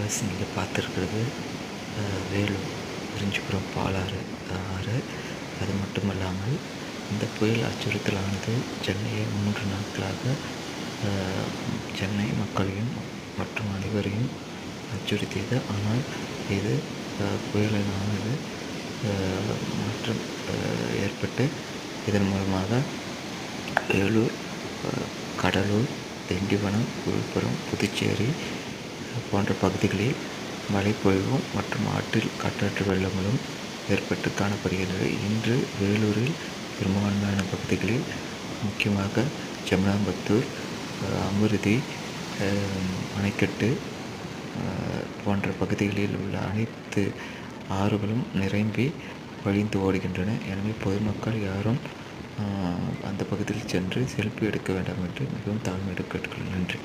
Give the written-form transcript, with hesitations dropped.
Viewers, நீங்கள் பார்த்துருக்கிறது வேலூர் விரிஞ்சிபுரம் பாலாறு ஆறு. அது மட்டும் இல்லாமல் இந்த புயல் அச்சுறுத்தலானது சென்னையை 3 நாட்களாக சென்னை மக்களையும் மற்றும் அனைவரையும் அச்சுறுத்தியது. ஆனால் இது புயலானது மாற்றம் ஏற்பட்டு இதன் மூலமாக வேலூர், கடலூர், திண்டிவனம், விழுப்புரம், புதுச்சேரி போன்ற பகுதிகளில் மழைப்பொழிவும் மற்றும் ஆற்றில் காட்டாற்று வெள்ளங்களும் ஏற்பட்டு காணப்படுகிறது. இன்று வேலூரில் பெரும்பான்மையான பகுதிகளில், முக்கியமாக ஜமுனாம்பத்தூர், அமிர்தி, அணைக்கட்டு போன்ற பகுதிகளில் உள்ள அனைத்து ஆறுகளும் நிரம்பி வழிந்து ஓடுகின்றன. எனவே பொதுமக்கள் யாரும் அந்த பகுதியில் சென்று செல்ஃபி எடுக்க வேண்டாம் என்று மிகவும் தாழ்மையுடன் கேட்டுக்கொள்கிறேன். நன்றி.